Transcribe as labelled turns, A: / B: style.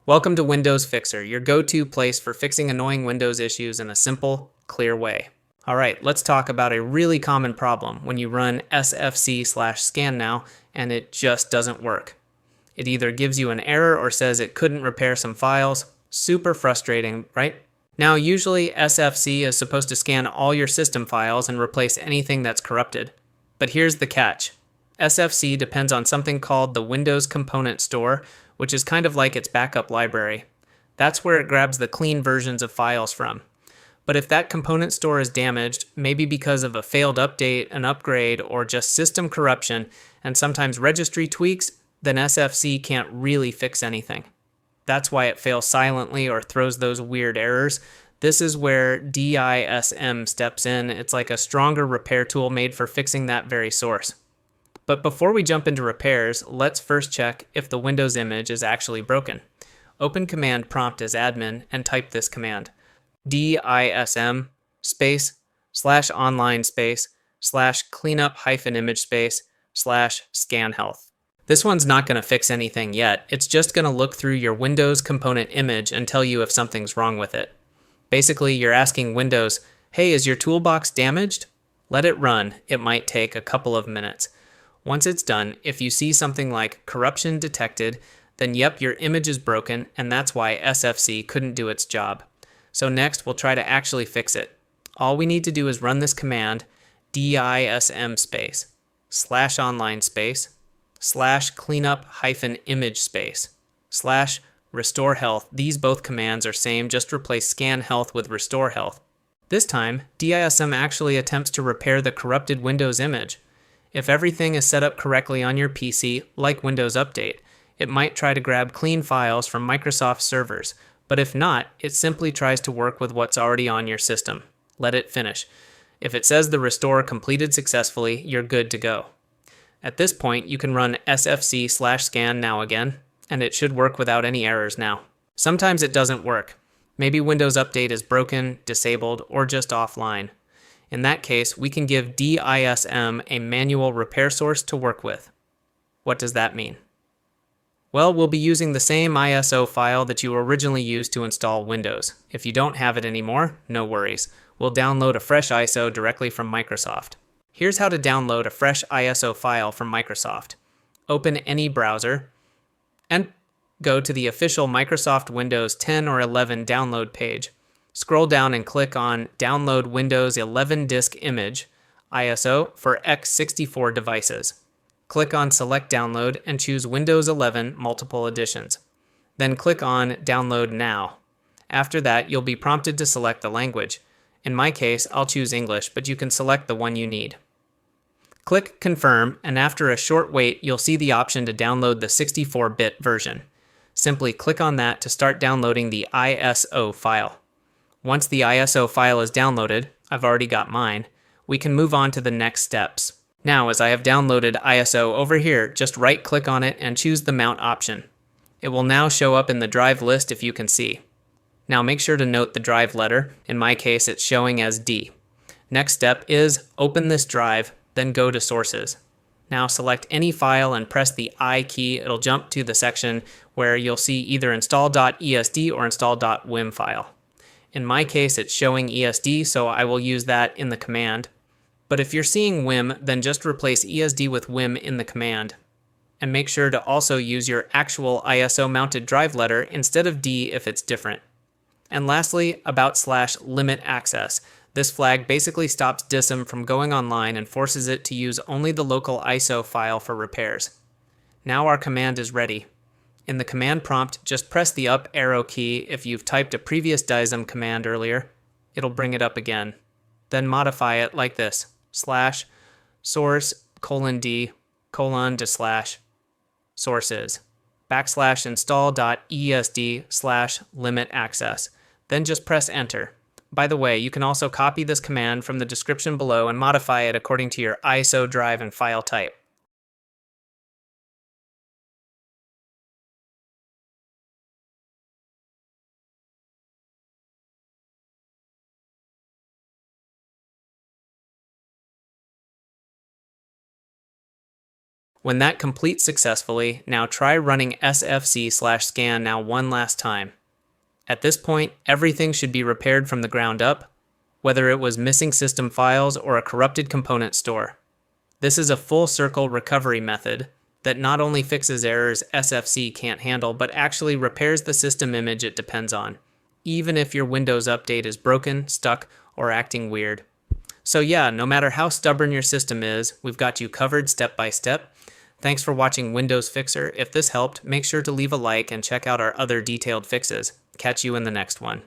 A: Welcome to Windows Fixer, your go-to place for fixing annoying Windows issues in a simple, clear way. Alright, let's talk about a really common problem when you run SFC/Scannow and it just doesn't work. It either gives you an error or says it couldn't repair some files. Super frustrating, right? Now, usually SFC is supposed to scan all your system files and replace anything that's corrupted. But here's the catch. SFC depends on something called the Windows Component Store, which is kind of like its backup library. That's where it grabs the clean versions of files from. But if that component store is damaged, maybe because of a failed update, an upgrade, or just system corruption, and sometimes registry tweaks, then SFC can't really fix anything. That's why it fails silently or throws those weird errors. This is where DISM steps in. It's like a stronger repair tool made for fixing that very source. But before we jump into repairs, let's first check if the Windows image is actually broken. Open command prompt as admin and type this command: DISM space /online space /cleanup-image space /ScanHealth. This one's not going to fix anything yet. It's just going to look through your Windows component image and tell you if something's wrong with it. Basically, you're asking Windows, hey, is your toolbox damaged? Let it run. It might take a couple of minutes. Once it's done, if you see something like corruption detected, then yep, your image is broken, and that's why SFC couldn't do its job. So next, we'll try to actually fix it. All we need to do is run this command, DISM space /online space /cleanup-image space /RestoreHealth. These both commands are same, just replace ScanHealth with RestoreHealth. This time, DISM actually attempts to repair the corrupted Windows image. If everything is set up correctly on your PC, like Windows Update, it might try to grab clean files from Microsoft servers, but if not, it simply tries to work with what's already on your system. Let it finish. If it says the restore completed successfully, you're good to go. At this point, you can run SFC/Scannow again, and it should work without any errors now. Sometimes it doesn't work. Maybe Windows Update is broken, disabled, or just offline. In that case, we can give DISM a manual repair source to work with. What does that mean? Well, we'll be using the same ISO file that you originally used to install Windows. If you don't have it anymore, no worries. We'll download a fresh ISO directly from Microsoft. Here's how to download a fresh ISO file from Microsoft. Open any browser and go to the official Microsoft Windows 10 or 11 download page. Scroll down and click on Download Windows 11 Disk Image, ISO, for x64 devices. Click on Select Download and choose Windows 11 Multiple Editions. Then click on Download Now. After that, you'll be prompted to select the language. In my case, I'll choose English, but you can select the one you need. Click Confirm, and after a short wait, you'll see the option to download the 64-bit version. Simply click on that to start downloading the ISO file. Once the ISO file is downloaded, I've already got mine, we can move on to the next steps. Now, as I have downloaded ISO over here, just right-click on it and choose the Mount option. It will now show up in the drive list if you can see. Now make sure to note the drive letter. In my case, it's showing as D. Next step is open this drive, then go to Sources. Now select any file and press the I key. It'll jump to the section where you'll see either install.esd or install.wim file. In my case, it's showing ESD, so I will use that in the command. But if you're seeing WIM, then just replace ESD with WIM in the command. And make sure to also use your actual ISO mounted drive letter instead of D if it's different. And lastly, /LimitAccess. This flag basically stops DISM from going online and forces it to use only the local ISO file for repairs. Now our command is ready. In the command prompt, just press the up arrow key if you've typed a previous DISM command earlier. It'll bring it up again. Then modify it like this: /source:/d:/sources /install.esd/LimitAccess. Then just press enter. By the way, you can also copy this command from the description below and modify it according to your ISO drive and file type. When that completes successfully, now try running SFC/Scannow one last time. At this point, everything should be repaired from the ground up, whether it was missing system files or a corrupted component store. This is a full circle recovery method that not only fixes errors SFC can't handle, but actually repairs the system image it depends on, even if your Windows update is broken, stuck, or acting weird. So yeah, no matter how stubborn your system is, we've got you covered step by step. Thanks for watching Windows Fixer. If this helped, make sure to leave a like and check out our other detailed fixes. Catch you in the next one.